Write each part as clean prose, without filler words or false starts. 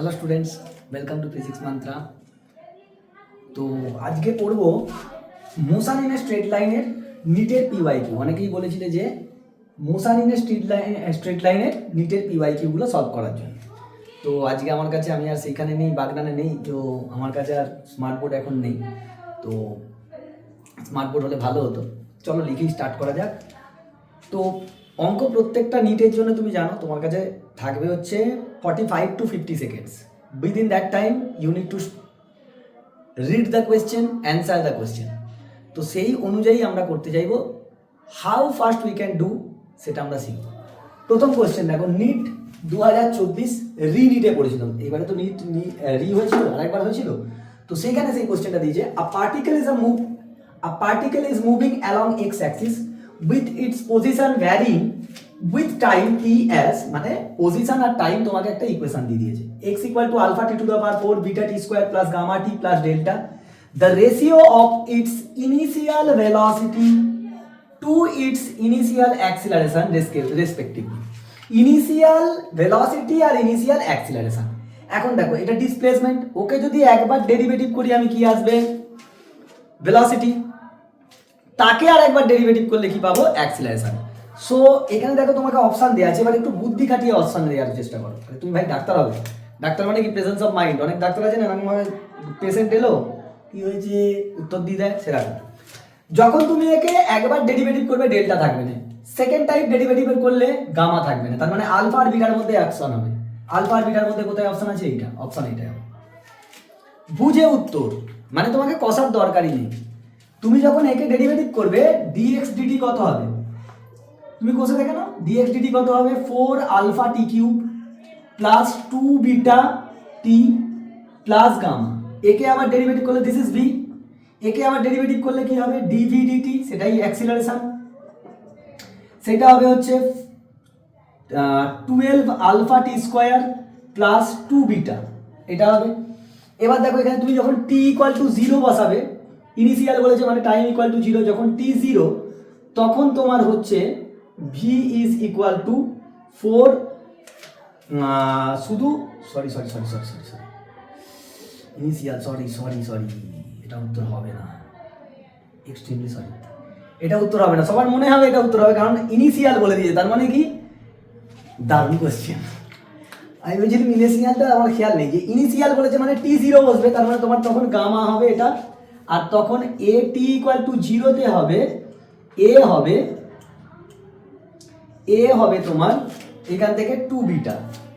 Hello students, welcome to physics mantra. তো আজকে পড়বো মোশন ইন স্ট্রেট লাইনের নিটের পিওয়াইকিউ। অনেকেই বলেছিলে যে মোশন ইন স্ট্রেট লাইনের নিটের পিওয়াইকিউগুলো সলভ করার জন্য। তো আজকে আমার কাছে, আমি আর সেইখানে নেই, বাগনানে নেই, তো আমার কাছে আর স্মার্ট বোর্ড এখন নেই। তো স্মার্ট বোর্ড হলে ভালো হতো। চলো লিখেই স্টার্ট করা যাক। তো অঙ্ক প্রত্যেকটা নিটের জন্য তুমি জানো তোমার কাছে থাকবে হচ্ছে 45 to 50 seconds. Within that time you need to read the question, answer the question. তো সেই অনুযায়ী আমরা করতে চাইবো। How fast we can do সেটা আমরা শিখব। প্রথম কোয়েশ্চেন দেখো, নিট 2024 রিনিটে পড়েছিলাম। এবারে তো নিট রি হয়েছিল, আরেকবার হয়েছিল। তো সেইখানে সেই কোয়েশ্চেনটা দিয়েছে, a particle is moving along x axis with its position varying with time t as, মানে পজিশন আর টাইম তোমাকে একটা ইকুয়েশন দিয়ে দিয়েছে। x equal to alpha t to the power 4 beta t square plus gamma t plus delta, the ratio of its initial velocity to its initial acceleration respectively. Initial velocity আর initial acceleration. এখন দেখো এটা displacement, ওকে যদি একবার derivative করি আমি কি আসবে? ভেলোসিটি। তাকে আর একবার ডেরিভেটিভ করলে কি পাবো? অ্যাক্সিলারেশন। সো এখানে দেখো তোমাকে অপশন দেওয়া আছে, এবার একটু বুদ্ধি খাটিয়ে অপশন দেওয়ার চেষ্টা করো। তুমি ভাই ডাক্তার হবে, ডাক্তার মানে কি প্রেজেন্স অফ মাইন্ড। অনেক ডাক্তার আছে না, পেশেন্ট এলো কি হয়েছে উত্তর দিয়ে দেয় সেরকম। যখন তুমি একে একবার ডেরিভেটিভ করবে ডেল্টা থাকবে না, সেকেন্ড টাইপ ডেরিভেটিভ করলে গামা থাকবে না, তার মানে আলফা আর বিটার মধ্যে অপশন হবে। আলফা আর বিটার মধ্যে কোথায় অপশন আছে? এইটা অপশন, এইটা হবে। বুঝে উত্তর, মানে তোমাকে কষার দরকারই নেই। তুমি যখন একে ডেরিভেটিভ করবে dx dt কত হবে? তুমি কষে দেখে নাও, dx dt কত হবে? 4 alpha t cube plus 2 beta t plus gamma. একে আবার ডেরিভেটিভ করলে দিস ইজ v, একে আবার ডেরিভেটিভ করলে কি হবে? dv dt, সেটাই অ্যাক্সিলারেশন। সেটা হবে হচ্ছে 12 alpha t square plus 2 beta, এটা হবে। এবার দেখো এখানে তুমি যখন t ইকুয়াল টু 0 বসাবে, ইনিশিয়াল বলেছে মানে টাইম ইকুয়াল টু 0, যখন t 0 তখন তোমার হচ্ছে v ইজ ইকুয়াল টু 4 শুধু সরি ইনিশিয়াল, সরি এটা উত্তর হবে না, এক্সট্রিমলি সরি, এটা উত্তর হবে না। সবার মনে হবে এটা উত্তর হবে, কারণ ইনিশিয়াল বলে দিয়েছে, তার মানে কি? দারুণ কোশ্চেন। আমি বলছিলাম ইনিশিয়ালটা আমার খেয়াল নেই, যে ইনিশিয়াল বলেছে মানে টি 0 বসবে, তার মানে তোমার তখন গামা হবে এটা, আর তখন এ টি ইকুয়াল টু 0-তে হবে এ হবে তোমার এখান থেকে 2 বিটা।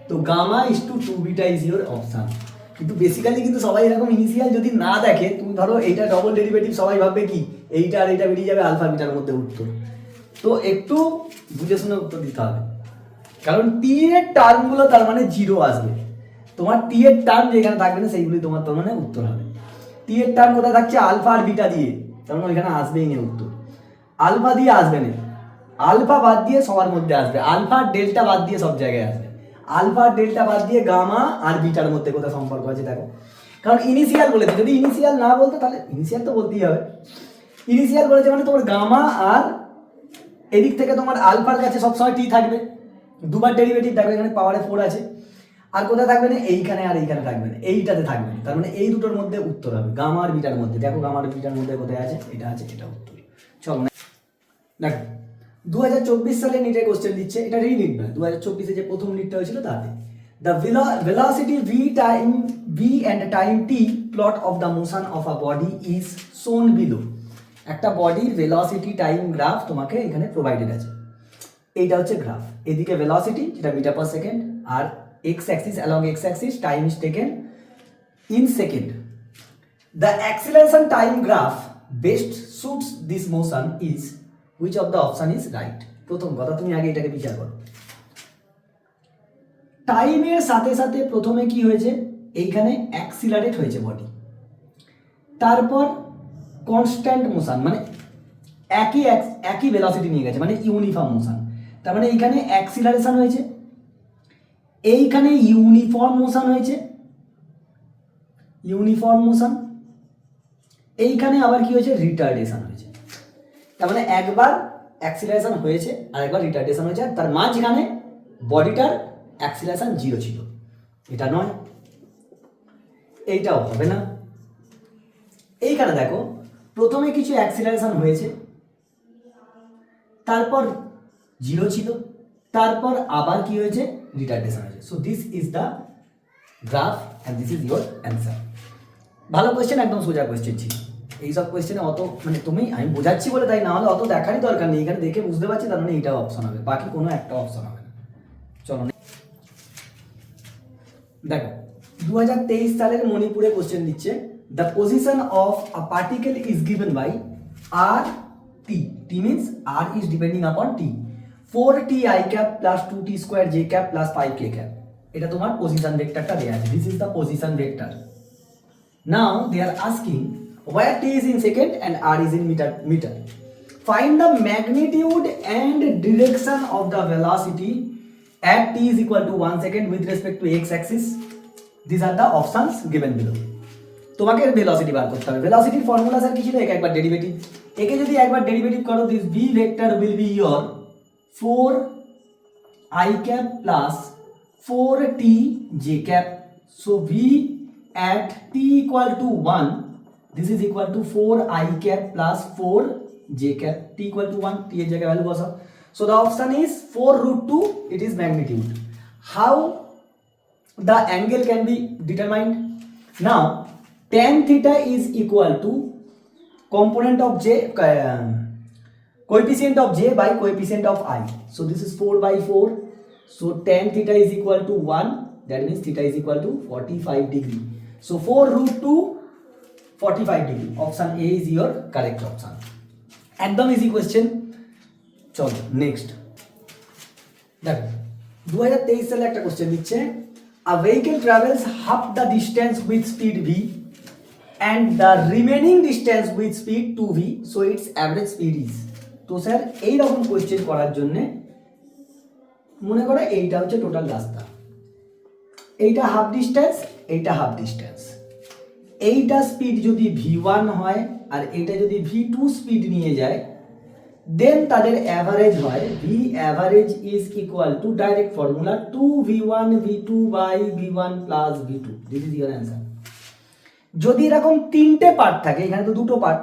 তো gamma is two 2 beta is your option. কিন্তু বেসিক্যালি কিন্তু সবাই এরকম ইনিশিয়াল যদি না দেখে, তুমি ধরো এইটা ডবল ডেরিভেটিভ, সবাই ভাববে কি এইটা আর এইটা বেরিয়ে যাবে আলফা বিটার মধ্যে উত্তর। তো একটু বুঝে শুনে উত্তর দিতে হবে, কারণ টি এর টার্মগুলো তার মানে 0 আসবে। তোমার টি এর টার্ম যেখানে থাকবে না সেইগুলি তোমার তার মানে উত্তর হবে। টি এর টার্ম কোথায় থাকছে? আলফা আর বিটা দিয়ে, তার মানে ওইখানে আসবেই না উত্তর। আলফা দিয়ে আসবে না, আলফা বাদ দিয়ে সবার মধ্যে আসবে, আলফা ডেল্টা বাদ দিয়ে সব জায়গায় আসবে। আলফা ডেল্টা বাদ দিয়ে গামা আর বিটার মধ্যে কোথায় সম্পর্ক আছে দেখো, কারণ ইনিশিয়াল বলেছে। যদি ইনিশিয়াল না বলতো তাহলে ইনিশিয়াল তো বলতেই হবে। ইনিশিয়াল বলেছে মানে তোমার গামা আর এদিক থেকে তোমার আলফার কাছে সবসময় টি থাকবে, দুবার ডেরিভেটিভ থাকবে, এখানে পাওয়ারে 4 আছে। আর কোথায় থাকবে না? এইখানে আর এইখানে থাকবে না, এইটাতে থাকবে না, তার মানে এই দুটোর মধ্যে উত্তর হবে, গামা আর বিটার মধ্যে। দেখো গামা আর বিটার মধ্যে কোথায় আছে? এটা আছে, এটা উত্তর। চল দেখো 2024 সালে নিটের কোশ্চেন দিচ্ছে, এটা রিনিট নয়, 2024-এ যে প্রথম নিটটা হয়েছিল তাতে। The velocity v and time t plot of the motion of a body is shown below. একটা বডির ভেলোসিটি টাইম গ্রাফ তোমাকে এখানে প্রোভাইডেড আছে। এইটা হচ্ছে গ্রাফ, এদিকে ভেলোসিটি যেটা মিটার পার সেকেন্ড, আর x axis along x axis time is taken in second. The acceleration time graph best suits this motion is which of the option is right? প্রথম কথা, তুমি আগে এটাকে বিচার করো। টাইমের সাথে সাথে প্রথমে কি হয়েছে? এইখানে অ্যাক্সিলারেট হয়েছে বডি, তারপর কনস্ট্যান্ট মোশন, মানে একই ভেলোসিটি নিয়ে গেছে, মানে ইউনিফর্ম মোশন। তার মানে এইখানে অ্যাক্সিলারেশন হয়েছে, এইখানে ইউনিফর্ম মোশন হয়েছে, এইখানে আবার কি হয়েছে? রিটার্ডেশন হয়েছে। তার মানে একবার অ্যাক্সিলারেশন হয়েছে আর একবার রিটার্ডেশন হয়েছে, তার মাঝখানে বডিটার অ্যাক্সিলারেশন 0 ছিল, এটা নয়। এইটাও হবে না। এইখানে দেখো প্রথমে কিছু অ্যাক্সিলারেশন হয়েছে, তারপর জিরো ছিল, তারপর আবার কি হয়েছে, রিটার্ডেশন হয়েছে। So this is the graph and this is your answer. ভালো কোয়েশ্চেন, একদম সোজা কোয়েশ্চেন ছিল। এইসব কোয়েশ্চেনে অত মানে আমি বোঝাচ্ছি বলে তাই, না হলে অত দেখারই দরকার নেই। এখানে দেখে বুঝতে পারছি তার মানে এইটাও অপশন হবে, বাকি কোনো একটা অপশন হবে না। চলো দেখো 2023 সালের মণিপুরে কোশ্চেন দিচ্ছে, the position of a particle is given by r t, t means r is depending upon t, 4t i cap plus 2t square j cap plus 5k cap. এটা তোমার পজিশন ভেক্টরটা দেয়া আছে, this is the position vector. Now they are asking where t is in second and r is in meter. Find the magnitude and direction of the velocity at t is equal to 1 second with respect to x axis. These are the options given below. তোমাকে velocity বার করতে হবে। ভেলোসিটির formula sir কি ছিল, একে একবার derivative, একে যদি একবার ডেরিভেটিভ করো this v vector will be your 4i cap plus 4t j cap. So v at t equal to 1, this is equal to 4i cap plus 4j cap, t equal to 1, t এর জায়গায় value বসাও। So the option is 4 root 2, it is magnitude. How the angle can be determined? Now tan theta is equal to component of j, coefficient of j by coefficient of I. So this is 4 by 4. So tan theta is equal to 1, that means theta is equal to 45 degree. So 4 root 2 45 degree. Option A is your correct option. একদম easy question. চলো next দেখো 2023 সালে একটা question দিচ্ছে, a vehicle travels half the distance with speed v and the remaining distance with speed 2v, so its average speed is. তো sir এই রকম question করার জন্য মনে করো এইটা হচ্ছে টোটাল রাস্তা, এইটা হাফ ডিস্টেন্স, এইটা হাফ ডিস্টেন্স, এইটা স্পিড যদি v1 হয় আর এটা যদি v2 স্পিড নিয়ে যায়, দেন তাদের অ্যাভারেজ হয় v average is equal to direct formula 2v1 v2 by v1 plus v2, this is your answer. যদি এরকম তিনটে পার্ট থাকে, এখানে তো দুটো part,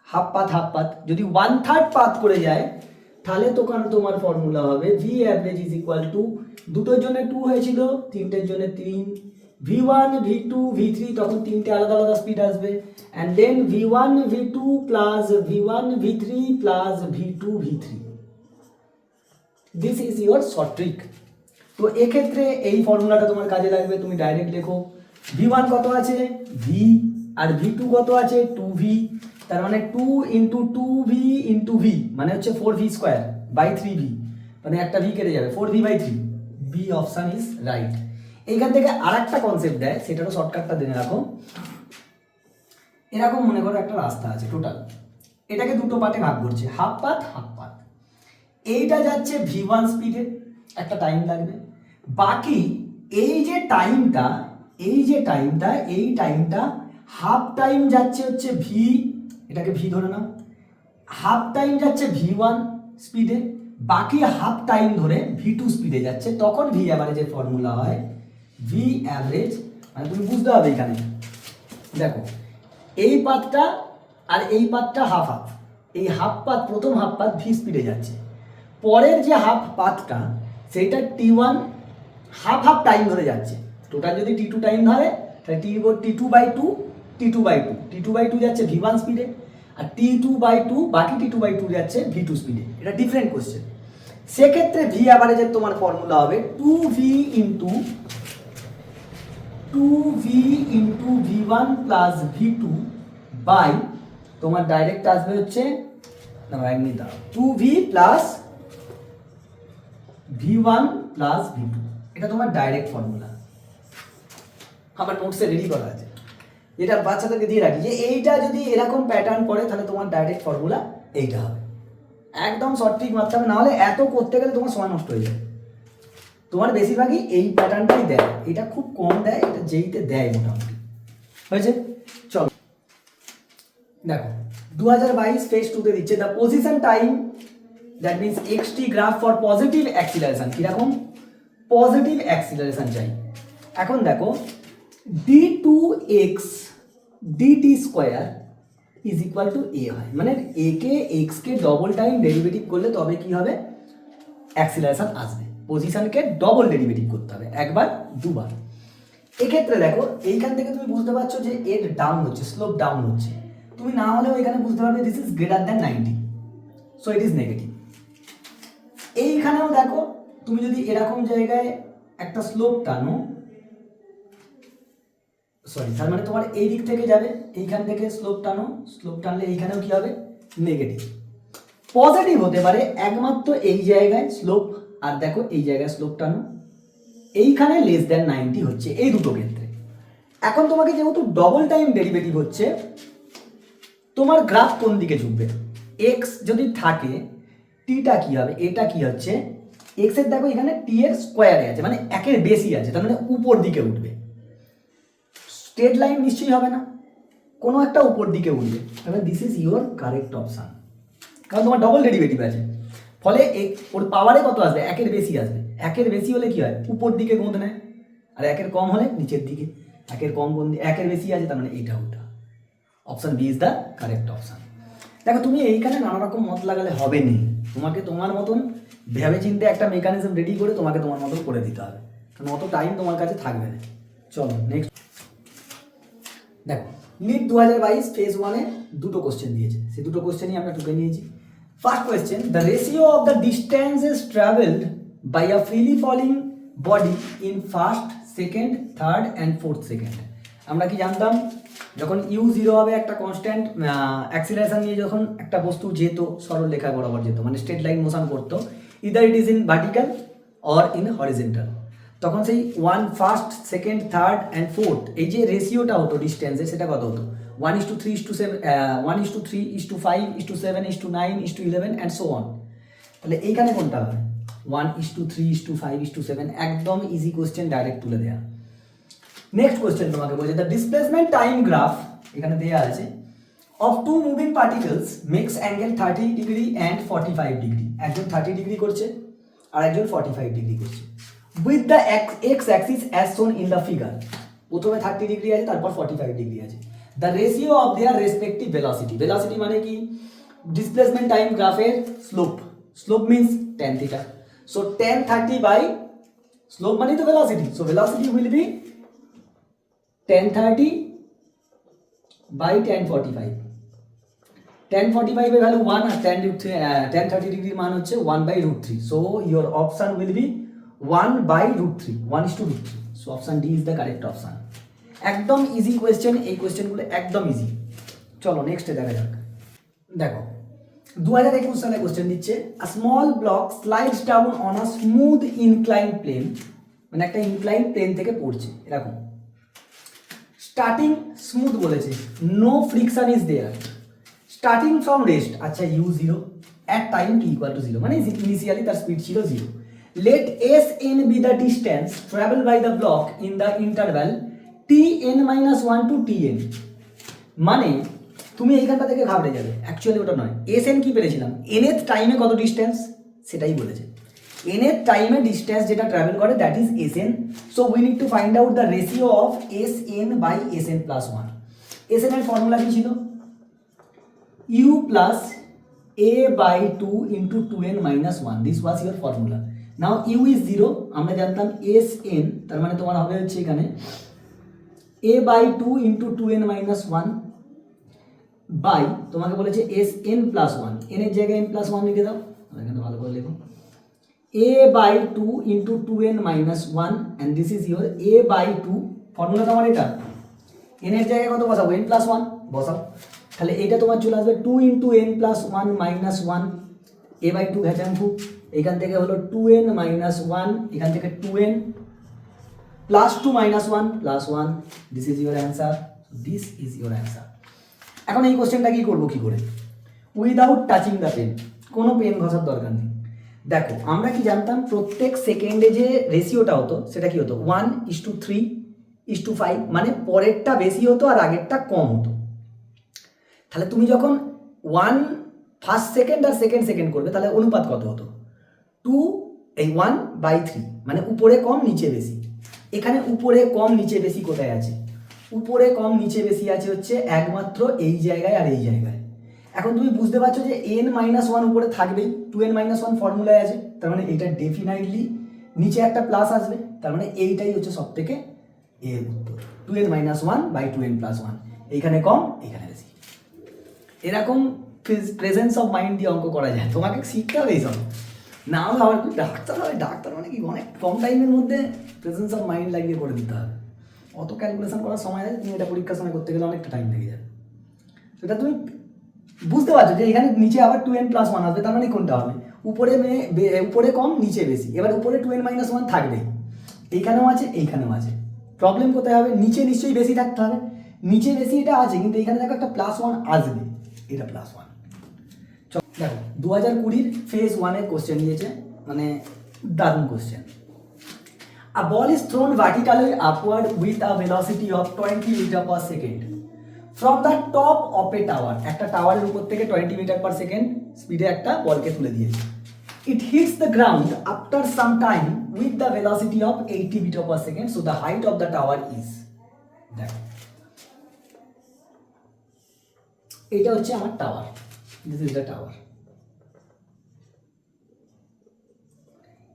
half path half path, যদি 1/3 পাথ করে যায় তাহলে তোমার ফর্মুলা হবে v average is equal two, দুটোর জন্য 2 হয়েছিল, তিনটের জন্য 3, v1 v2 v3, তখন তিনটে আলাদা আলাদা স্পিড আসবে, and then v1 v2 plus v1 v3 plus v2 v3. this is your short trick. তো এক্ষেত্রে এই ফর্মুলাটা তোমার কাজে লাগবে, তুমি ডাইরেক্ট লেখো v1 কত আছে v আর v2 কত আছে 2v, তার মানে 2 into 2v into v মানে হচ্ছে 4v স্কয়ার বাই 3v, মানে একটা v কেটে যাবে, 4v by 3, b option is right. এইখান থেকে আরেকটা কনসেপ্ট দেয়, সেটারও শর্টকাটটা জেনে রাখো। এরকম মনে করো একটা রাস্তা আছে টোটাল, এটাকে দুটো পার্টে ভাগ করছে, হাফ পাথ হাফ পাথ। এইটা যাচ্ছে v1 স্পিডে, একটা টাইম লাগবে, বাকি এই যে টাইমটা এই টাইমটা হাফ টাইম যাচ্ছে হচ্ছে v, এটাকে v ধরে নাও, হাফ টাইম যাচ্ছে v1 স্পিডে, বাকি হাফ টাইম ধরে v2 স্পিডে যাচ্ছে, তখন v অ্যাভারেজের ফর্মুলা হয় v অ্যাভারেজ, মানে তুমি বুঝতে হবে এখানে দেখো এই পাথটা আর এই পাথটা হাফ হাফ, এই হাফ পাথ প্রথম হাফ পাথ v স্পিডে যাচ্ছে, পরের যে হাফ পাথটা সেইটা t1 হাফ হাফ টাইম ধরে যাচ্ছে, টোটাল যদি t2 টাইম ধরে তাহলে t2 by 2 যাচ্ছে v1 স্পিডে, আর t2 by 2 বাকি t2 by 2 যাচ্ছে v2 স্পিডে। এটা ডিফারেন্ট কোশ্চেন। সেক্ষেত্রে v অ্যাভারেজের তোমার ফর্মুলা হবে 2v into v1 plus v2 by তোমার ডাইরেক্ট আসবে হচ্ছে 2v plus v1 plus v2, এটা তোমার ডাইরেক্ট ফর্মুলা, আমার নোটসে রেডি করা আছে, যেটা বাচ্চাদেরকে দিয়ে রাখি যে এইটা যদি এরকম প্যাটার্ন পড়ে তাহলে তোমার ডাইরেক্ট ফর্মুলা এইটা হবে। একদম সঠিক মাত্রা হবে, নাহলে এত করতে গেলে তোমার সময় নষ্ট হয়ে যায়। তোমার বেশিরভাগই এই প্যাটার্নটাই দেয়, এটা খুব কম দেয়, এটা যেইতে দেয় মোটামুটি হয়েছে। চলো দেখো 2022 ফেজ 2 তে দিচ্ছে the position time, that means xt graph for positive acceleration. কিরকম পজিটিভ অ্যাক্সিলারেশন চাই। এখন দেখো d2x dt square is equal to a হয়, মানে এ কে এক্স কে ডবল টাইম ডেরিভেটিভ করলে তবে কি হবে, অ্যাক্সিলারেশন আসবে। পজিশনকে ডবল ডেরিভেটিভ করতে হবে, একবার দুবার। এক্ষেত্রে দেখো এইখান থেকে তুমি বুঝতে পারছো যে এর ডাউন হচ্ছে, স্লোপ ডাউন হচ্ছে। তুমি না হলেও এখানে বুঝতে পারবে this is greater than 90, so it is negative. এইখানেও দেখো তুমি যদি এরকম জায়গায় একটা স্লোপ টানো, সরি তার মানে তোমার এই দিক থেকে যাবে, এইখান থেকে স্লোপ টানো, স্লোপ টানলে এইখানেও কি হবে, নেগেটিভ। পজিটিভ হতে পারে একমাত্র এই জায়গায় স্লোপ, আর দেখো এই জায়গায় স্লোপ টানো, এইখানে লেস দ্যান 90 হচ্ছে, এই দুটো ক্ষেত্রে। এখন তোমাকে যেহেতু ডবল টাইম ডেরিভেটিভ হচ্ছে, তোমার গ্রাফ কোন দিকে ঝুঁকবে, এক্স যদি থাকে টিটা কি হবে, এটা কি হচ্ছে এক্স এর দেখো এখানে টি এর স্কোয়ারে আছে, মানে একের বেশি আছে, তার মানে উপর দিকে উঠবে। স্ট্রেট লাইন নিশ্চয়ই হবে না, কোনো একটা উপর দিকে উঠবে, তাহলে this is your correct option, কারণ তোমার ডবল ডেরিভেটিভ আছে। ফলে ওর পাওয়ারে কত আসবে, একের বেশি আসবে। একের বেশি হলে কি হয়, উপর দিকে গোঁদ নেয়, আর একের কম হলে নিচের দিকে। একের কম গোঁদ, একের বেশি আছে, তার মানে এইটা ওটা। Option B is the correct option. দেখো তুমি এইখানে নানা রকম মত লাগালে হবে না, তোমাকে তোমার মতন ভেবে চিন্তে একটা মেকানিজম রেডি করে তোমাকে তোমার মতন করে দিতে হবে, কারণ অত টাইম তোমার কাছে থাকবে না। চলো নেক্সট দেখো, নিট 2022 ফেজ 1-এ দুটো কোশ্চেন দিয়েছে, সেই দুটো কোশ্চেনই আমরা টুকে নিয়েছি। First question, the ratio of the distances travelled by a freely falling body in first, second, third and fourth second. আমরা কি জানতাম, যখন u0 হবে একটা কনস্ট্যান্ট অ্যাক্সিলারেশন নিয়ে যখন একটা বস্তু যেত সরল রেখা বরাবর যেত, মানে স্ট্রেট লাইন মোশন করতো, either it is in vertical or in horizontal, তখন সেই first, second, third and fourth এই যে রেশিওটা হতো ডিস্টেন্সের, সেটা কত হতো 1:3:7, 1:3:5:7:9:11 অ্যান্ড সো অন। তাহলে এইখানে কোনটা হবে 1:3:5:7, একদম ইজি কোয়েশ্চেন, ডাইরেক্ট তুলে দেওয়া। নেক্সট কোয়েশ্চেন তোমাকে বলছে, দ্য ডিসপ্লেসমেন্ট টাইম গ্রাফ, এখানে দেওয়া আছে, of two moving particles makes angle 30 degree and 45 degree. একজন 30 ডিগ্রি করছে আর একজন 45 ডিগ্রি করছে, with the x axis as shown in the figure. প্রথমে 30 ডিগ্রি আছে, তারপর 45 ডিগ্রি আছে। The ratio of their respective velocity, velocity মানে কি, ডিসপ্লেসমেন্ট টাইম গ্রাফের slope, slope means tan theta, so tan 30 by slope মানে তো velocity, so velocity will B tan 30 by tan 45, tan 45 এর ভ্যালু 1 আর tan 30 ডিগ্রির মান হচ্ছে 1/√3, so your option will be 1/√3, 1:√3, so option D is the correct option। একদম easy question, এই কোয়েশ্চেনগুলো একদম easy. চলো নেক্সটে দেখা যাক। দেখো 2021 সালে কোয়েশ্চেন দিচ্ছে, a small block slides down on a smooth incline plane, মানে একটা ইনক্লাইন প্লেন থেকে পড়ছে এরকম, স্টার্টিং স্মুথ বলেছে, no friction is there, starting from rest, আচ্ছা u0 অ্যাট টাইম t = 0, মানে ইনিশিয়ালি তার স্পিড ছিল 0। Let sn be the distance travel by the block in the interval tn-1 to tn। মানে তুমি এইখানটা থেকে ঘাবড়ে যাবে, অ্যাকচুয়ালি ওটা নয়, sn কি পেরেছিলাম, nth টাইমে কত ডিস্টেন্স সেটাই বলেছে, nth টাইমে ডিস্টেন্স যেটা ট্রাভেল করে that is sn, so we need to find out the ratio of sn by sn plus 1। sn এর ফর্মুলা কি ছিল, u plus a/2 into 2n-1, this was your formula। now u is 0, আমরা জানতাম sn, তার মানে তোমার হবে হচ্ছে এখানে a/2 into 2n-1 বাই, তোমাকে বলেছে sn plus 1, n এর জায়গায় n plus 1 লিখে দাও, এখানে ভালো করে লিখো, a/2 into 2n-1 and this is your a/2, formula তোমার এটা, n এর জায়গায় কত বসাবো, n plus 1 বসাও, তাহলে এটা তোমার চলে আসবে 2 into n plus 1 minus 1, a/2 ঘাটাঙ্কু, এখান থেকে হলো 2n-1, এখান থেকে 2n plus 2 minus 1 plus 1, this is your answer, this is your answer। এখন এই কোশ্চেনটা কি করবো কি করে, উইদাউট টাচিং দ্য পেন, কোনো পেন ঘষার দরকার নেই। দেখো আমরা কি জানতাম, প্রত্যেক সেকেন্ডে যে রেশিওটা হতো সেটা কি হতো 1:3:5, মানে পরেরটা বেশি হতো আর আগেরটা কম হতো। তাহলে তুমি যখন ফার্স্ট সেকেন্ড আর সেকেন্ড সেকেন্ড করবে, তাহলে অনুপাত কত হতো 1/3, মানে উপরে কম নিচে বেশি। এখানে উপরে কম নিচে বেশি কোথায় আছে? উপরে কম নিচে বেশি আছে হচ্ছে একমাত্র এই জায়গায় আর এই জায়গায়। এখন তুমি বুঝতে পারছো যে n-1 উপরে থাকবেই, 2n-1 ফর্মুলায় আছে, তার মানে এটা ডেফিনাইটলি নিচে একটা প্লাস আসবে, তার মানে এইটাই হচ্ছে সব থেকে এর উত্তর, 2n-1/2n+1। এইখানে কম এইখানে বেশি। এরকম প্রেজেন্স অফ মাইন্ড দিয়ে অঙ্ক করা যায়, তোমাকে শিখতে হবে এইসব। না হলে আবার ডাক্তার হবে, ডাক্তার মানে কি অনেক কম টাইমের মধ্যে প্রেজেন্স অফ মাইন্ড লাগিয়ে করে দিতে হবে। অত ক্যালকুলেশন করার সময় আছে, তুমি এটা পরীক্ষার সময় করতে গেলে অনেকটা টাইম লেগে যাবে। সেটা তুমি বুঝতে পারছো যে এখানে নিচে আবার 2n+1 আসবে, তার মানে কোনটা হবে? উপরে কম নিচে বেশি। এবার উপরে 2n-1 থাকবে, এইখানেও আছে এইখানেও আছে। প্রবলেম কোথায় হবে? নিচে নিশ্চয়ই বেশি থাকতে হবে, নিচে বেশি এটা আছে, কিন্তু এখানে দেখো একটা +1 আসবে, এটা +1। দেখো 2020 ফেজ 1-এর কোশ্চেন দিয়েছে, মানে দারুণ question. A ball is thrown vertically upward with a velocity of 20 meter per second from the top of a tower. একটা টাওয়ারের উপর থেকে 20 মিটার পার সেকেন্ড স্পিডে একটা বলকে তুলে দিয়েছে। It hits the ground after some time with the velocity of 80 meter per second. So the height of the tower is, দেখো এটা হচ্ছে আমার tower, this is the tower.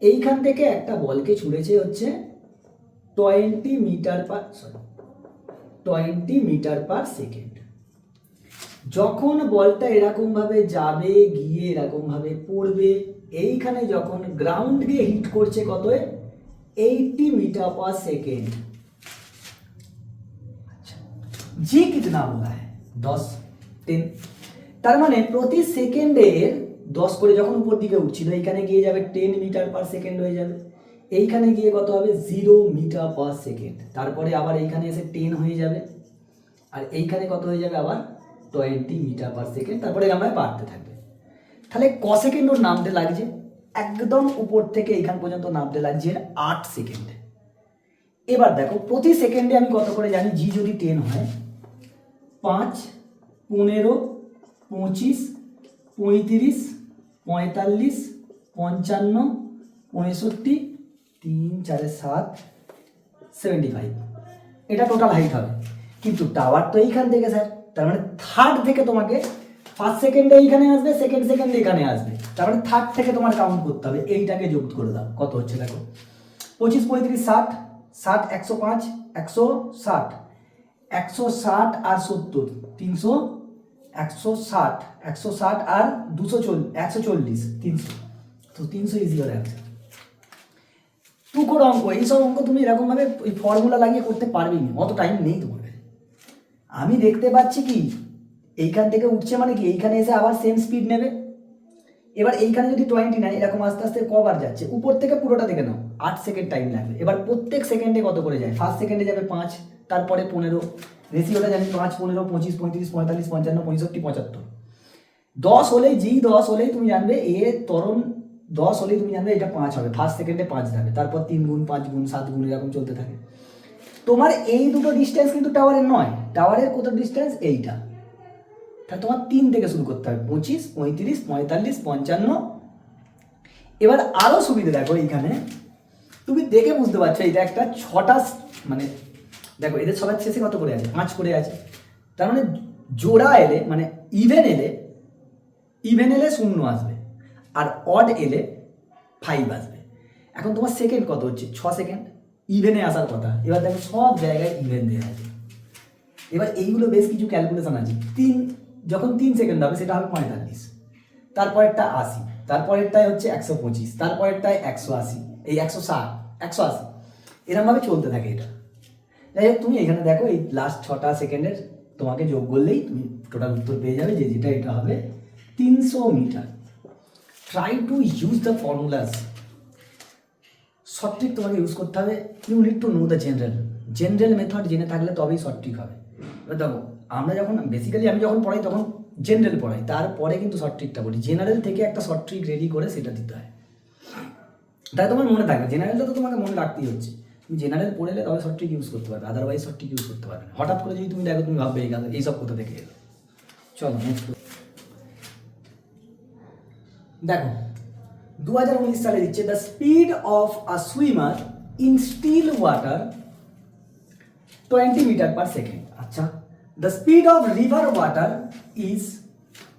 এইখান থেকে একটা বলকে ছুঁড়েছে হচ্ছে 20 মিটার পার সেকেন্ড। যখন বলটা এরকম ভাবে যাবে, গিয়ে এরকম ভাবে পড়বে, এইখানে যখন গ্রাউন্ড দিয়ে হিট করছে কত? 80 মিটার পার সেকেন্ড। जी कितना बोला है? 10 10। তার মানে প্রতি সেকেন্ডের 10 করে যখন উপর দিকে উঠছিল, এইখানে গিয়ে যাবে 10 মিটার পার সেকেন্ড হয়ে যাবে, এইখানে গিয়ে কত হবে? 0 মিটার পার সেকেন্ড। তারপরে আবার এইখানে এসে 10 হয়ে যাবে, আর এইখানে কত হয়ে যাবে? আবার 20 মিটার পার সেকেন্ড। তারপরে আমরা বাড়তে থাকবে। তাহলে ক সেকেন্ড ওর নামতে লাগছে? একদম উপর থেকে এইখান পর্যন্ত নামতে লাগছে 8 সেকেন্ড। এবার দেখো প্রতি সেকেন্ডে আমি কত করে জানি? জি যদি 10 হয়, 5, 15, 25, 35, 45, 55, 65, 3, 4, 7, 75। এটা টোটাল হাইট হবে। কিন্তু টাওয়ার তো এইখান থেকে স্যার, তার মানে থার্ড থেকে তোমাকে ফার্স্ট সেকেন্ডে এইখানে আসবে, সেকেন্ড সেকেন্ডে এখানে আসবে, তার মানে থার্ড থেকে তোমার কাউন্ট করতে হবে। এইটাকে যোগ করে দাও, কত হচ্ছে দেখো? 25, 35, 60, 60, 105, 160, 160 আর 70, 300, 160, 160 আর 240, 140, 300। তো 300 ইজ ইওর অ্যান্সার। টুকরো অঙ্ক, এইসব অঙ্ক তুমি এরকমভাবে ওই ফর্মুলা লাগিয়ে করতে পারবেই না, অত টাইম নেই তোমার কাছে। আমি দেখতে পাচ্ছি কি এইখান থেকে উঠছে, মানে কি এইখানে এসে আবার সেম স্পিড নেবে। এবার এইখানে যদি 20 নেয়, এরকম আস্তে আস্তে কবার যাচ্ছে? উপর থেকে পুরোটা দেখে নাও, 8 সেকেন্ড টাইম লাগবে। এবার প্রত্যেক সেকেন্ডে কত করে যায়? ফার্স্ট সেকেন্ডে যাবে 5, তারপরে 15, রেশিওটা জানি 5, 15, 25, 35, 45, 55, 65, 75। 10 হলেই, জি 10 হলেই তুমি জানবে এ ত্বরণ 10 হলেই তুমি জানবে এটা 5 হবে। ফার্স্ট সেকেন্ডে 5 যাবে, তারপর 3 গুণ, 5 গুণ, 7 গুণ, এরকম চলতে থাকে। তোমার এই দুটো ডিস্টেন্স কিন্তু টাওয়ারের নয়, টাওয়ারের কত ডিস্টেন্স? এইটা। তাহলে তোমার 3 থেকে শুরু করতে হবে, 25, 35, 45, 55। এবার আরো সুবিধা দেখো, এইখানে তুমি দেখে বুঝতে পারছো এটা একটা 6টা, মানে দেখো এদের সবার শেষে কত করে আছে? 5 করে আছে। তার মানে জোড়া এলে, মানে ইভেন এলে 0 আসবে, আর অড এলে 5 আসবে। এখন তোমার সেকেন্ড কত হচ্ছে? 6 সেকেন্ড, ইভেনে আসার কথা। এবার দেখো সব জায়গায় ইভেন দেওয়া আছে। এবার এইগুলো বেশ কিছু ক্যালকুলেশন আছে। যখন 3 সেকেন্ড হবে সেটা হবে 45, তারপরেরটা 80, তারপরেরটায় হচ্ছে 125, তারপরেরটায় 180, এই 160, 180, এরকমভাবে চলতে থাকে এটা। যাই হোক, তুমি এখানে দেখো এই লাস্ট 6টা সেকেন্ডের তোমাকে যোগ করলেই তুমি টোটাল উত্তর পেয়ে যাবে, যে যেটা এটা হবে 300 metre. Try to use the formulas. সঠিক তোমাকে ইউজ করতে হবে। You need to know the general method জেনে থাকলে তবেই সঠিক হবে। এবার দেখো আমরা যখন বেসিক্যালি আমি যখন পড়াই তখন জেনারেল পড়াই, তারপরে কিন্তু শর্ট ট্রিকটা বলি। জেনারেল থেকে একটা শর্ট ট্রিক রেডি করে সেটা দিতে হয়, তাই তোমার মনে থাকবে। জেনারেলটা তো তোমাকে মনে রাখতেই হচ্ছে, তুমি জেনারেল পড়লে তবে শর্ট ট্রিক ইউজ করতে পারবে, আদারওয়াইজ শর্ট ট্রিক ইউজ করতে পারবে না। হঠাৎ করে যদি তুমি দেখো, তুমি ভাববে এইসব কোথা থেকে এলো। চলো নেক্সট দেখো, 2019 সালে দিচ্ছে the speed of a swimmer in still water 20 meter per second. আচ্ছা, the speed of river water is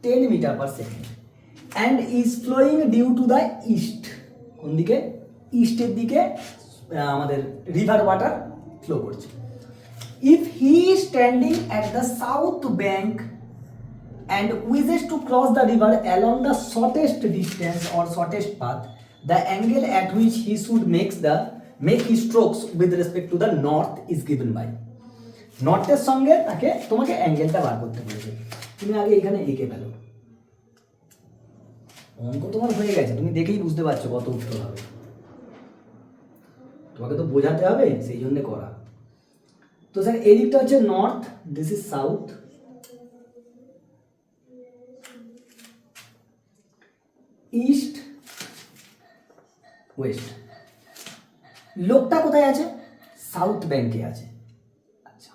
10 meter per second and is flowing due to the east. কোন দিকে? ইস্টের দিকে আমাদের রিভার ওয়াটার ফ্লো করছে। If he is standing at the south bank and wishes to cross the river along the shortest distance or shortest path, the angle at which he should make his strokes with respect to the north is given by. নর্থের সঙ্গে তোমাকে অ্যাঙ্গেলটা বার করতে বলেছে। তুমি আগে এখানে এঁকে ফেলো। অঙ্ক তোমার হয়ে গেছে, তুমি দেখেই বুঝতে পারছো কত উত্তর হবে। তোমাকে তো বোঝাতে হবে, সেই জন্য করা। তো স্যার এই দিকটা হচ্ছে north, this is south, east, West. লোকটা কোথায় আছে? সাউথ ব্যাংকে আছে। আচ্ছা,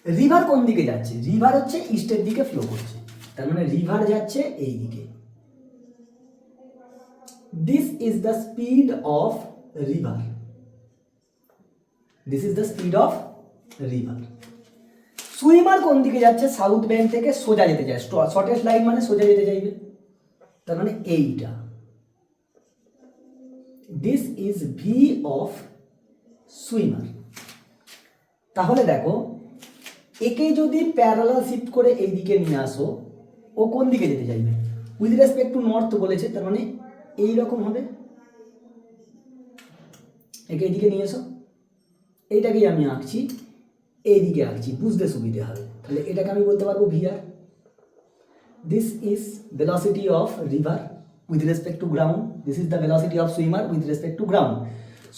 রিভার কোন দিকে যাচ্ছে? রিভার হচ্ছে ইস্টের দিকে ফ্লো করছে, তার মানে রিভার যাচ্ছে এই দিকে। This is the speed of river, this is the speed of river. Swimmer কোন দিকে যাচ্ছে? সাউথ ব্যাংক থেকে সোজা যেতে চায়, শর্টেস্ট লাইন মানে সোজা যেতে চাইবে, তার মানে এইটা। This is V of swimmer. তাহলে দেখো, একে যদি প্যারালাল শিফট করে এই দিকে নিয়ে আসো, ও কোন দিকে যেতে চাইবে? উইথ রেসপেক্ট টু নর্থ বলেছে, তার মানে এই রকম হবে। একে এইদিকে নিয়ে এসো, এইটাকেই আমি আঁকছি, এইদিকে আঁকছি, বুঝতে সুবিধে হবে। তাহলে এটাকে আমি বলতে পারবো VR. This is velocity of river with respect to ground. This is the velocity of swimmer with respect to ground.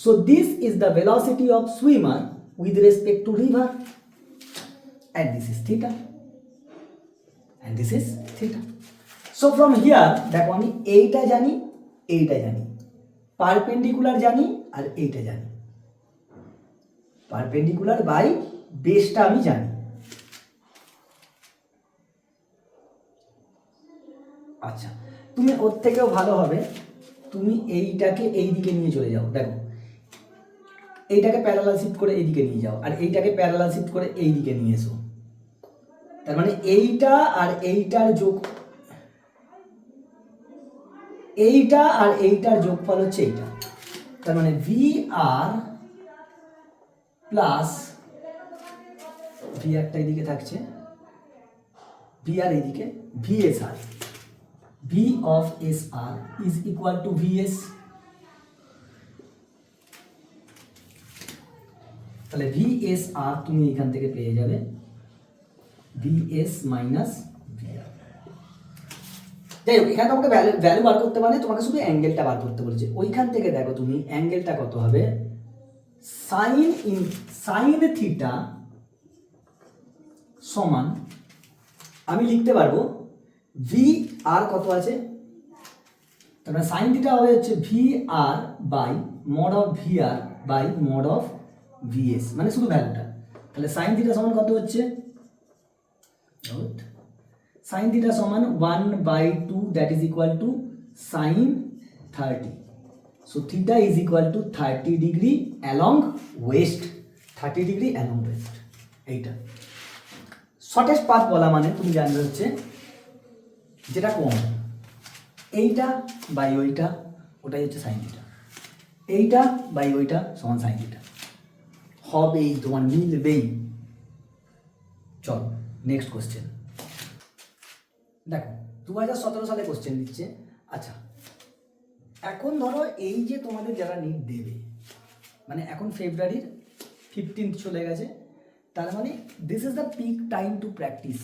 So this is the velocity of swimmer with respect to river, and this is theta, and this is theta. So from here দেখো আমি এইটা জানি, এইটা জানি, perpendicular জানি, আর এইটা জানি। Perpendicular by বেসটা আমি জানি। আচ্ছা, তুমি ওর থেকেও ভালো হবে, তুমি এইটাকে এই দিকে নিয়ে চলে যাও। দেখো, এইটাকে প্যারালাল শিফট করে এইদিকে নিয়ে যাও, আর এইটাকে প্যারালাল শিফট করে এই দিকে নিয়ে এসো। তার মানে এইটা আর এইটার যোগ, এইটা আর এইটার যোগফল হচ্ছে এইটা। তার মানে ভি আর প্লাস ভি আরটা এইদিকে থাকছে, ভি আর এইদিকে VS R, V of SR is equal to VS। তাহলে VSR তুমি এখান থেকে পেয়ে যাবে VS মাইনাস VR। যাই হোক, এখানে তোমাকে ভ্যালু বার করতে মানে তোমাকে শুধু অ্যাঙ্গেলটা বার করতে বলেছে। ওইখান থেকে দেখো তুমি অ্যাঙ্গেলটা কত হবে, সাইন থিটা সমান, আমি লিখতে পারবো ভি আর কত আছে, তারপরে সাইন থিটা হবে হচ্ছে V R by mod of V R by mod of VS, মানে শুধু ভ্যালুটা। তাহলে সাইন থিটা সমান কত হচ্ছে, সাইন থিটা সমান 1/2, that is equal to sine 30। So theta is equal to 30 degree along west, 30 degree along west. এইটা shortest path বলা মানে তুমি জানবে হচ্ছে যেটা কম, এইটা বাই ওইটা, ওটাই হচ্ছে সাইন থিটা। এইটা বাই ওইটা সমান সাইন থিটা হবেই, তোমার মিলবেই। চল নেক্সট কোশ্চেন দেখো, 2017 সালে কোশ্চেন দিচ্ছে। আচ্ছা, এখন ধরো এই যে তোমাদের যারা নিট দেবে, মানে এখন ফেব্রুয়ারির 15 চলে গেছে, তার মানে this is the peak time to practice.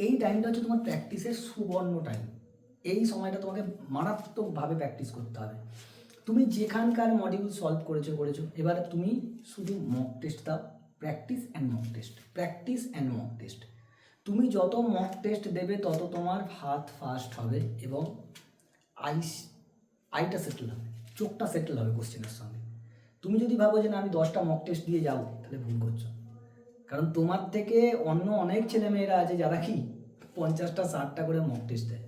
এই টাইমটা হচ্ছে তোমার প্র্যাকটিসের সুবর্ণ টাইম। এই সময়টা তোমাকে মারাত্মকভাবে প্র্যাকটিস করতে হবে। তুমি যেখানকার মডিউল সলভ করেছো, এবার তুমি শুধু মক টেস্ট দাও, practice and mock test, practice and mock test. তুমি যত মক টেস্ট দেবে তত তোমার হাত ফাস্ট হবে এবং আইটা সেটেল হবে, চোখটা সেটেল হবে কোশ্চেনের সঙ্গে। তুমি যদি ভাবো যে না আমি 10টা মক টেস্ট দিয়ে যাবো, তাহলে ভুল করছো। কারণ তোমার থেকে অন্য অনেক ছেলেমেয়েরা আছে যারা কি 50টা 60টা করে মক টেস্ট দেয়।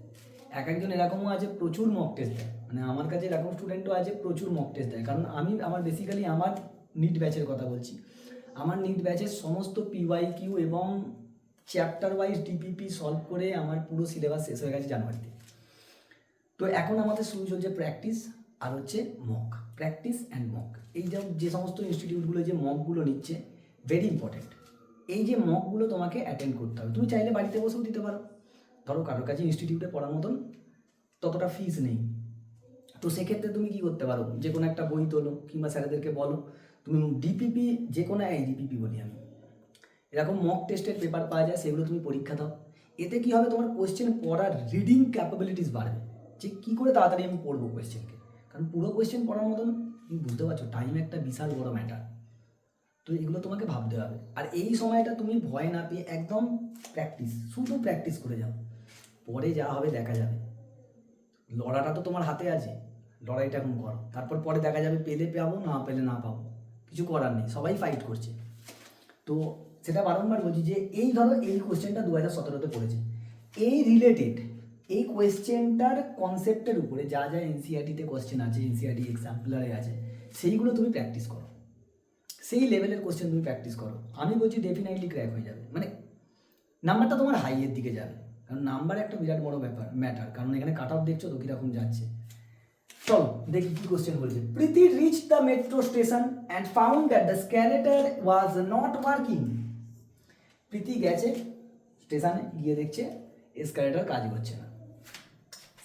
একজন এরকমও আছে প্রচুর মক টেস্ট দেয়, মানে আমার কাছে এরকম স্টুডেন্টও আছে প্রচুর মক টেস্ট দেয়, কারণ আমি আমার বেসিক্যালি আমার নিট ব্যাচের কথা বলছি। আমার নিট ব্যাচের সমস্ত পিওয়াইকিউ এবং চ্যাপ্টার ওয়াইজ ডিপিপি সলভ করে আমার পুরো সিলেবাস শেষ হয়ে গেছে জানুয়ারিতে। তো এখন আমাদের শুরু চলছে প্র্যাকটিস আর হচ্ছে মক, প্র্যাকটিস অ্যান্ড মক। এই যে সমস্ত ইনস্টিটিউটগুলো যে মকগুলো নিচ্ছে, ভেরি ইম্পর্টেন্ট। এই যে মকগুলো তোমাকে অ্যাটেন্ড করতে হবে। তুমি চাইলে বাড়িতে বসেও দিতে পারো, ধরো কারোর কাছে ইনস্টিটিউটে পড়ার মতন ততটা ফিস নেই, তো সেক্ষেত্রে তুমি কী করতে পারো, যে কোনো একটা বই তোলো কিংবা স্যারেদেরকে বলো তুমি ডিপিপি, যে কোনো ডিপিপি বলি আমি, এরকম মক টেস্টের পেপার পাওয়া যায়, সেগুলো তুমি পরীক্ষা দাও। এতে কী হবে, তোমার কোয়েশ্চেন পড়ার রিডিং ক্যাপাবিলিটিস বাড়বে, যে কী করে তাড়াতাড়ি আমি পড়বো কোয়েশ্চেনকে। কারণ পুরো কোয়েশ্চেন পড়ার মতন তুমি বুঝতে পারছো টাইম একটা বিশাল বড় ম্যাটার। তো এগুলো তোমাকে ভাবতে হবে। আর এই সময়টা তুমি ভয় না পেয়ে একদম প্র্যাকটিস, শুধু প্র্যাকটিস করে যাও, পরে যা হবে দেখা যাবে। লড়াটা তো তোমার হাতে আছে, লড়াইটা এখন করো, তারপর পরে দেখা যাবে পেলে পাবো, না পেলে না পাবো, কিছু করার নেই, সবাই ফাইট করছে। তো সেটা বারংবার বলছি যে এই ধরো এই কোয়েশ্চেনটা 2017-তে পড়েছে, এই রিলেটেড এই কোয়েশ্চেনটার কনসেপ্টের উপরে যা যা এনসিআরটিতে কোয়েশ্চেন আছে, এনসিআরটি এক্সাম্পলারে আছে, সেইগুলো তুমি প্র্যাকটিস করো, সেই লেভেলের কোয়েশ্চেন তুমি প্র্যাকটিস করো। আমি বলছি ডেফিনেটলি ক্র্যাক হয়ে যাবে, মানে নাম্বারটা তোমার হাইয়ের দিকে যাবে, কারণ নাম্বার একটা বিরাট বড় ম্যাটার, কারণ এখানে কাট অফ দেখছো তো কীরকম যাচ্ছে। চলো দেখি কি কোশ্চেন বলছে। Priti reach the metro station and found that the escalator was not working. Priti গেছে স্টেশনে, গিয়ে দেখছে এসকালেটার কাজ করছে না।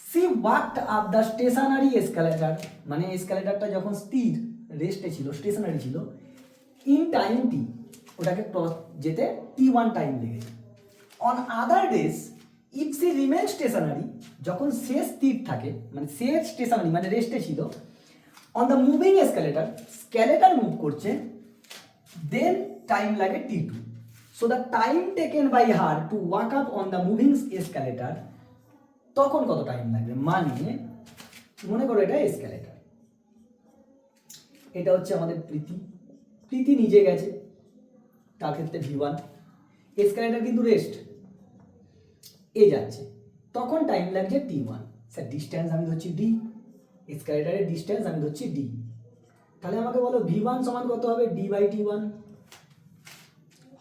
She walked up the stationary escalator, মানে এসকালেটারটা যখন স্থির রেস্টে ছিল, স্টেশনারি ছিল, ইন টাইম টি, ওটাকে ক্রস যেতে T1 টাইম লেগেছে। On other days if C remain stationary, যখন সে স্থির থাকে, মানে সে স্টেশনারি মানে রেস্টে ছিল, on the moving escalator, escalator move করছে, দেন টাইম লাগে T2। So the time taken by her to walk up on the moving escalator, তখন কত টাইম লাগবে, মানে মনে করো এটা এসকালেটার, এটা হচ্ছে আমাদের প্রীতি, প্রীতি নিজে গেছে, তার ক্ষেত্রে V1, এসকালেটার কিন্তু রেস্ট, এ যাচ্ছে, তখন টাইম লাগছে T1। স্যার ডিস্টেন্স আমি ধরছি D, এসকালেটারের ডিস্টেন্স আমি ধরছি D, তাহলে আমাকে বলো V1 সমান কত হবে, D/T1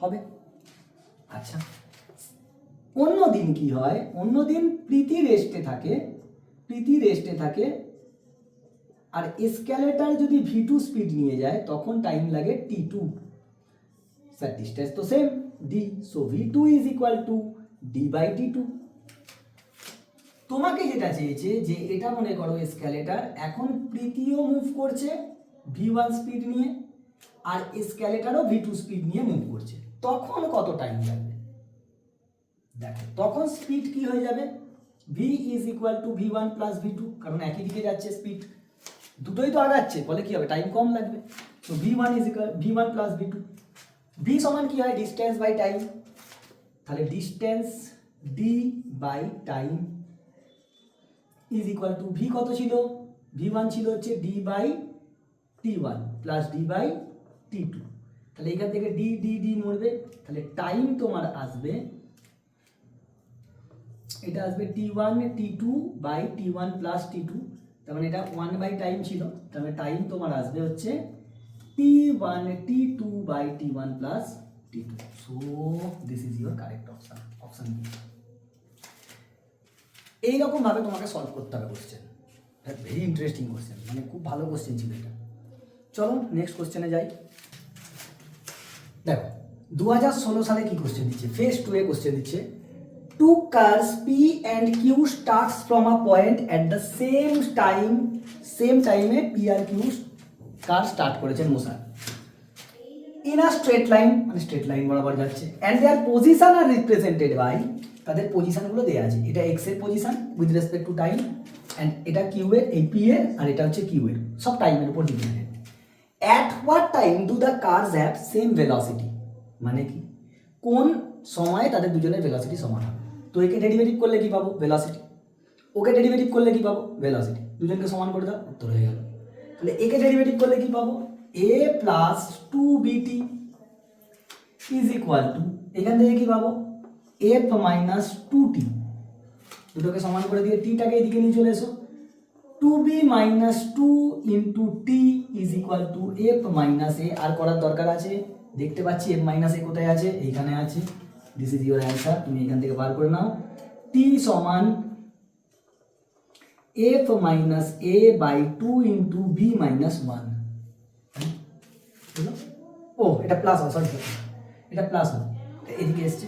হবে। আচ্ছা, অন্য দিন কি হয়, অন্য দিন প্রীতি রেস্টে থাকে, আর এসকালেটার যদি V2 স্পিড নিয়ে যায় তখন টাইম লাগে T2। স্যার ডিস্টেন্স তো same D, so V2 is equal two D/T2। তোমাকে যেটা চেয়েছে যে এটা মনে করো এসকালেটার, এখন প্রীতিও মুভ করছে V1 স্পিড নিয়ে, আর এসকালেটারও V2 স্পিড নিয়ে মুভ করছে, তখন কত টাইম লাগবে। দেখো তখন স্পিড কি হয়ে যাবে, V is equal two V1 plus V2, কারণ একই দিকে যাচ্ছে স্পিড, দুটোই তো আগাচ্ছে, ফলে কি হবে, টাইম কম লাগবে। তো V1 is equal V1 plus V2, V সমান কি হয়, ডিস্টেন্স বাই টাইম, তাহলে distance D by time is equal to V কত ছিল, V1 ছিল হচ্ছে D/T1 প্লাস D/T2, তাহলে এখান থেকে D মরবে, তাহলে টাইম তোমার আসবে, এটা আসবে T1 T2 by T1 plus T2, তার মানে এটা 1 বাই টাইম ছিল, তার মানে টাইম তোমার আসবে হচ্ছে T1 T2 by T1 plus T2। So this is your correct option, option B. এইরকম ভাবে তোমাকে সলভ করতে হবে কোশ্চেন, ভেরি ইন্টারেস্টিং কোশ্চেন, মানে খুব ভালো কোশ্চেন ছিল এটা। চলো নেক্সট কোশ্চেনে যাই। দেখো 2016 সালে কি কোশ্চেন দিচ্ছে, ফেজ 2 এ কোশ্চেন দিচ্ছে, two cars P and Q starts from a point at the same টাইমে P আর Q কার স্টার্ট করেছেন motion in a straight line, মানে স্ট্রেট লাইন বরাবর যাচ্ছে, and their position are represented by, তাদের পজিশনগুলো দেওয়া আছে, এটা এক্স এর position with respect to time, and এটা কিউ এর, এই পি এর, আর এটা হচ্ছে কিউ এর, সব টাইমের উপর dependent. At what time do the cars have same velocity, মানে কি কোন সময়ে তাদের দুজনের ভেলোসিটি সমান হবে। তো একে ডেরিভেটিভ করলে কি পাবো, ভেলোসিটি, ওকে ডেরিভেটিভ করলে কি পাবো, ভেলোসিটি, দুজনকে সমান করে দাও, উত্তর হয়ে গেল। তাহলে একে ডেরিভেটিভ করলে কি পাবো, a plus 2bt is equal two, এখান থেকে কি পাবো, f মাইনাস 2t, দুটোকে সমান করে দিয়ে টিটাকে এদিকে নিয়ে চলে এসো, 2b minus 2 into t is equal to f minus a। আর করার দরকার আছে, দেখতে পাচ্ছি f minus a কোথায় আছে, এইখানে আছে। দিস ইজ ইউর অ্যান্সার, তুমি এখান থেকে বার করে নাও। t সমান f minus a by 2 into b minus 1। ও এটা প্লাস হবে, সরি এটা প্লাস হবে, এদিকে এসছে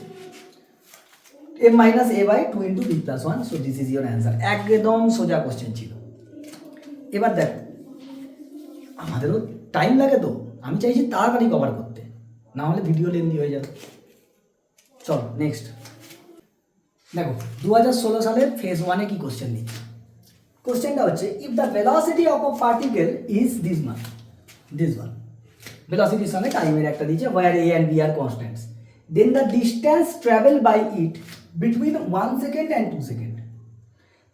m minus a by 2 into b plus 1। So this is your answer. একদম সোজা কোশ্চেন ছিল। এবার দেখো, আমাদেরও টাইম লাগে, তো আমি চাইছি তাড়াতাড়ি কভার করতে, না হলে ভিডিও লেন্দি হয়ে যাবে। চলো নেক্সট দেখো, 2016 সালের ফেজ 1-এ কি কোশ্চেন দিচ্ছে। কোশ্চেনটা হচ্ছে, if the velocity of a particle is this one, ভেলোসিটির সঙ্গে টাইমের একটা দিচ্ছে, ওয়্যার a and b আর constants, then the distance travel by it between 1 second and 2 second.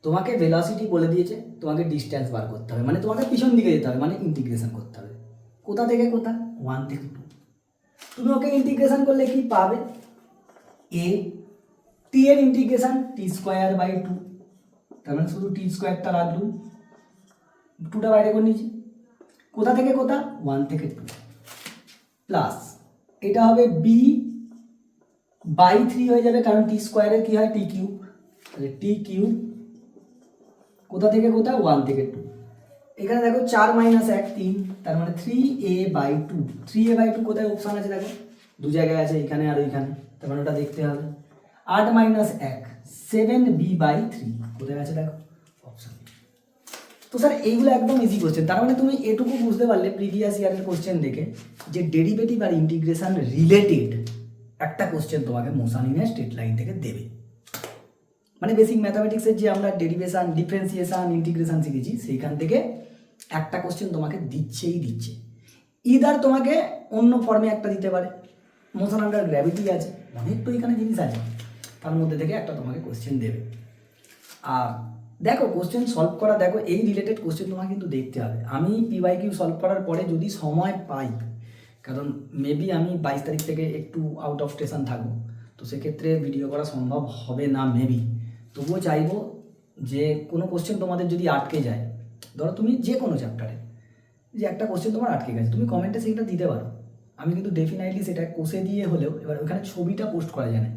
তোমাকে ভেলোসিটি বলে দিয়েছে, তোমাকে ডিস্টেন্স বার করতে হবে, মানে তোমাকে পিছন দিকে যেতে হবে, মানে ইন্টিগ্রেশন করতে হবে। কোথা থেকে কোথা? 1 থেকে 2। তুমি ওকে ইন্টিগ্রেশন করলে কি পাবে? a t এর ইন্টিগ্রেশন টি স্কোয়ার বাই 2, তার মানে শুধু টি স্কোয়ারটা রাখলুম, 2টা বাইরে করে নিয়েছি। কোথা থেকে কোথা? 1 থেকে 2, প্লাস এটা হবে b বাই 3 হয়ে যাবে, কারণ টি স্কোয়ারের কি হয়? টি কিউব, তাহলে টি কিউব কোথা থেকে কোথা? 1 থেকে 2। এখানে দেখো 4 মাইনাস 1 3, তার মানে 3a বাই 2। 3a বাই 2 কোথায় অপশান আছে? দেখো দু জায়গায় আছে, এখানে আর ওইখানে, তার মানে ওটা দেখতে হবে। 8 মাইনাস 1 7b বাই 3 কোথায় আছে? দেখো অপশান। তো স্যার এইগুলো একদম ইজি কোশ্চেন। তার মানে তুমি এটুকু বুঝতে পারলে প্রিভিয়াস ইয়ারের কোশ্চেন দেখে যে ডেরিভেটিভ আর ইন্টিগ্রেশন রিলেটেড একটা কোশ্চেন তোমাকে মোশানিনের স্ট্রেট লাইন থেকে দেবে। মানে বেসিক ম্যাথামেটিক্সের যে আমরা ডেরিভেশন, ডিফারেন্সিয়েশন, ইন্টিগ্রেশন শিখেছি, সেইখান থেকে একটা কোশ্চেন তোমাকে দিচ্ছেই দিচ্ছে। ইদার তোমাকে অন্য ফর্মে একটা দিতে পারে, মোশন আন্ডার গ্র্যাভিটি আছে, অনেক তো এখানে জিনিস আছে, তার মধ্যে থেকে একটা তোমাকে কোশ্চেন দেবে। আর দেখো কোশ্চেন সলভ করা, দেখো এই রিলেটেড কোশ্চেন তোমাকে কিন্তু দেখতে হবে। আমি PYQ সলভ করার পরে যদি সময় পাই, কারণ মেবি আমি 22 তারিখ থেকে একটু আউট অফ স্টেশন থাকবো, তো সেক্ষেত্রে ভিডিও করা সম্ভব হবে না মেবি। তবুও চাইবো যে কোনো কোশ্চেন তোমাদের যদি আটকে যায়, ধরো তুমি যে কোনো চ্যাপ্টারে যে একটা কোশ্চেন তোমার আটকে গেছে, তুমি কমেন্টে সেটা দিতে পারো, আমি কিন্তু ডেফিনেটলি সেটা কষে দিয়ে হলেও, এবার ওখানে ছবিটা পোস্ট করা যায় না,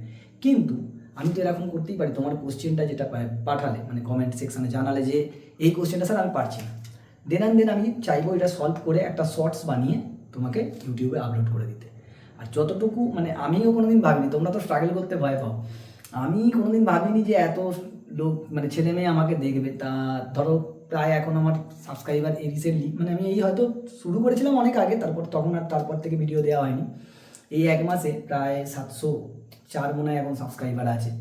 কিন্তু আমি তো এরকম করতেই পারি, তোমার কোশ্চেনটা যেটা পাঠালে, মানে কমেন্ট সেকশানে জানালে যে এই কোশ্চেনটা স্যার আমি পারছি না, দেন আমি চাইবো এটা সলভ করে একটা শর্টস বানিয়ে তোমাকে ইউটিউবে আপলোড করে দিতে। আর যতটুকু মানে আমিও কোনোদিন ভাবিনি, তোমরা তো স্ট্রাগল করতে ভয় পাও, আমি কোনোদিন ভাবিনি যে এত লোক মানে ছেলে মেয়ে আমাকে দেখবে। তা ধরো প্রায় এখন আমার সাবস্ক্রাইবার এই রিসেন্টলি, মানে আমি এই হয়তো শুরু করেছিলাম অনেক আগে, তারপর থেকে ভিডিও দেওয়া হয়নি, এই 1 মাসে প্রায় 704 মনে হয় এখন সাবস্ক্রাইবার আছে।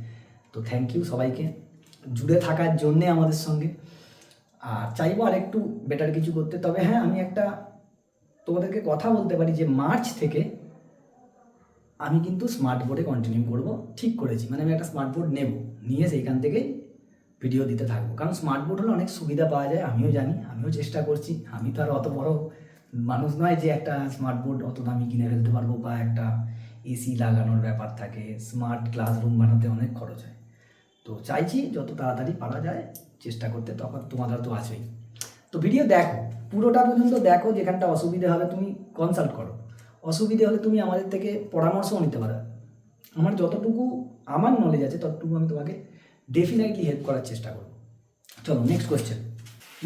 তো থ্যাংক ইউ সবাইকে জুড়ে থাকার জন্যে আমাদের সঙ্গে। আর চাইবো আর একটু বেটার কিছু করতে। তবে হ্যাঁ, আমি একটা তোমাদেরকে কথা বলতে পারি যে মার্চ থেকে আমি কিন্তু স্মার্ট বোর্ডে কন্টিনিউ করব, ঠিক করেছি। মানে আমি একটা স্মার্ট বোর্ড নেব, নিয়ে সেইখান থেকে ভিডিও দিতে থাকবো, কারণ স্মার্ট বোর্ড হলে অনেক সুবিধা পাওয়া যায়, আমিও জানি, আমিও চেষ্টা করছি। আমি তো আর অত বড় মানুষ নয় যে একটা স্মার্ট বোর্ড অত দামি কিনে ফেলতে পারবো, বা একটা এসি লাগানোর ব্যাপার থাকে, স্মার্ট ক্লাসরুম বানাতে অনেক খরচ হয়। তো চাইছি যত তাড়াতাড়ি পারা যায় চেষ্টা করতে, তখন তোমাদের তো আছেই। তো ভিডিও দেখো, পুরোটা পর্যন্ত দেখো, যেখানটা অসুবিধে হবে তুমি কনসাল্ট করো, অসুবিধে হলে তুমি আমাদের থেকে পরামর্শও নিতে পারো। আমার যতটুকু আমার নলেজ আছে ততটুকু আমি তোমাকে ডেফিনেটলি হেল্প করার চেষ্টা করবো। চলো নেক্সট কোয়েশ্চেন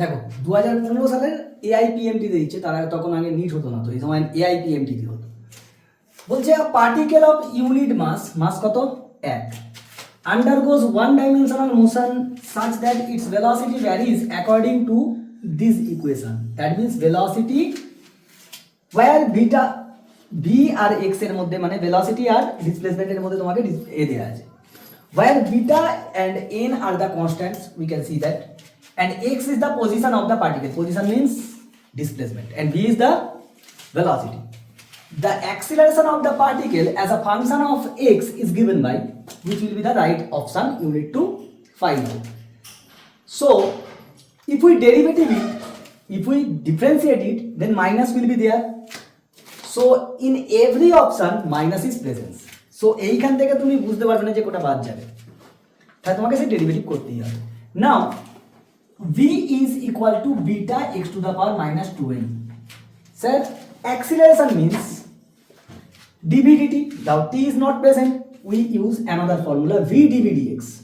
দেখো, 2015 সালের AIPMT দিচ্ছে, তারা তখন আগে নিট হতো না, তো এই সময় AIPMT হতো। বলছে পার্টিকেল অফ ইউনিট মাস কত? 1 undergoes one dimensional motion such that its velocity varies according to this equation. That means velocity where beta v R x এর মধ্যে, মানে velocity আর displacement এর মধ্যে তোমাকে এ দেয়া আছে, where beta and n are the constants, we can see that, and x is the position of the particle, position means displacement, and v is the velocity. The acceleration of the particle as a function of x is given by, which will be the right option you need to find out. So if we derivative it, if we differentiate it, then minus will be there. So in every option minus is present. So এইখান থেকে তুমি বুঝতে পারবে না যে কোটা বাদ যাবে, তাই তোমাকে সেই ডেরিভেটিভ করতেই হবে। নাও v is equal to beta x to the power minus 2n. Sir, acceleration means dv dt. Now t is not present, we use another formula v dv dx.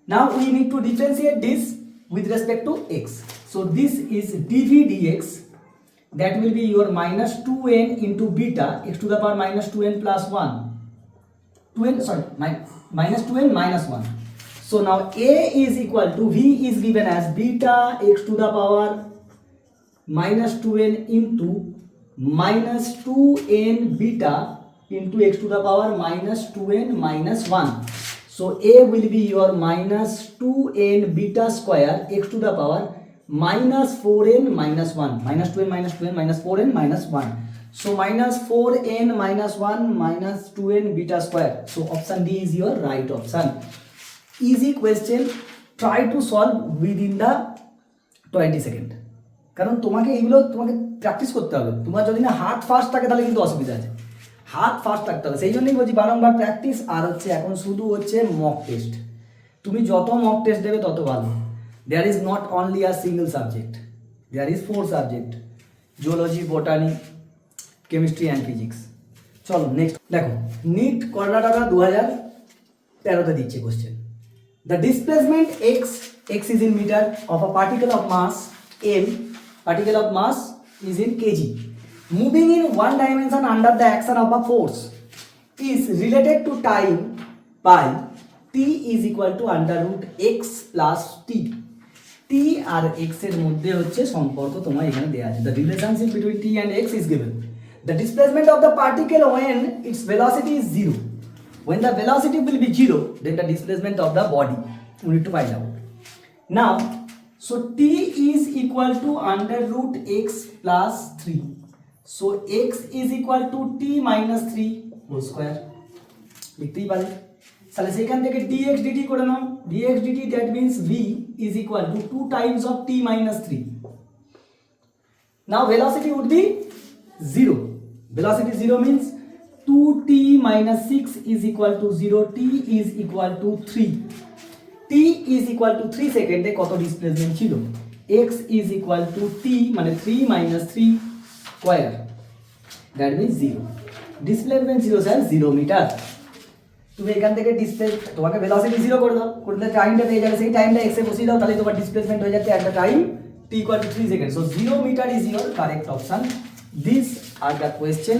Now we need to differentiate this with respect to x. So this is dv dx, that will be your minus 2n into beta x to the power minus 2n plus 1. Minus 2n minus 1. So now a is equal to, v is given as beta x to the power minus 2n into minus 2n beta into x to the power minus 2n minus 1. So a will be your minus 2n beta square x to the power minus 4n minus 1. Minus 2n minus 2n minus 4n minus 1. So minus 4n minus 1 minus 2n beta square. So option D is your right option. Easy question. Try to solve within the 20 seconds. কারণ তোমাকে এগুলো তোমাকে practice করতে হবে। তোমার যদি না হাত ফাস্ট থাকে তাহলে কিন্তু অসুবিধা আছে। হাত ফাস্ট থাকতে হবে, সেই জন্যই বলছি বারংবার প্র্যাকটিস। আর হচ্ছে এখন শুধু হচ্ছে মক টেস্ট। তুমি যত মক টেস্ট দেবে তত ভালো। There is not only a single subject, there is 4 subject: geology, botany, chemistry and physics. চলো নেক্সট দেখো, নিট কর্ণাটকা 2013-তে দিচ্ছে কোশ্চেন। The displacement x is in meter of a particle of mass m, particle of mass is in kg, moving in one dimension under the action of a force is related to time by t is equal to under root x plus t. t R x এর মধ্যে হচ্ছে সম্পর্ক তোমার এখানে দেয়া আছে। The relationship between t and x is given. The displacement of the particle when its velocity is 0. When the velocity will be 0, then the displacement of the body we need to find out. Now, so t is equal to under root x plus 3. So x is equal to t minus 3 whole square. লিখতেই পারি। তাহলে সেখান থেকে dx dt করে নাও। dx dt that means v is equal to 2 times of t minus 3. Now velocity would be 0. Velocity 0 means 2t minus 6 is equal to 0. t is equal to 3. t is equal to 3 সেকেন্ডে কত displacement ছিল? x is equal to t মানে 3 minus 3 square, that means 0. Displacement 0 sir 0 metre. তুমি এখান থেকে তোমাকে velocity 0 করে দাও, করলে টাইমটা পেয়ে যাবে। সেই টাইমটা x এ বসিয়ে দাও, তাহলে তোমার ডিসপ্লেসমেন্ট হয়ে যাচ্ছে at the time t equal to 3 seconds. So 0 meter is your correct option. These are the question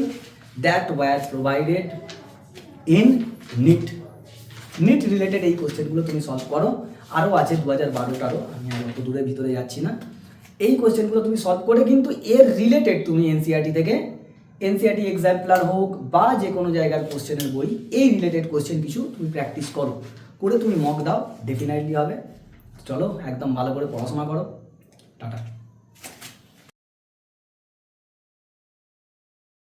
that were provided in NEET. NEET related এই কোশ্চেনগুলো তুমি সলভ করো। আরও আছে 2012-টারও, আমি আর অত দূরে ভিতরে যাচ্ছি না। এই কোশ্চেনগুলো তুমি সলভ করে কিন্তু এর রিলেটেড তুমি এনসিআরটি থেকে, এনসিআরটি এক্সাম্পলার হোক বা যে কোনো জায়গার কোশ্চেনের বই, এই রিলেটেড কোশ্চেন কিছু তুমি প্র্যাকটিস করো, করে তুমি মক দাও, ডেফিনেটলি হবে। চলো একদম ভালো করে পড়াশোনা করো। টাটা।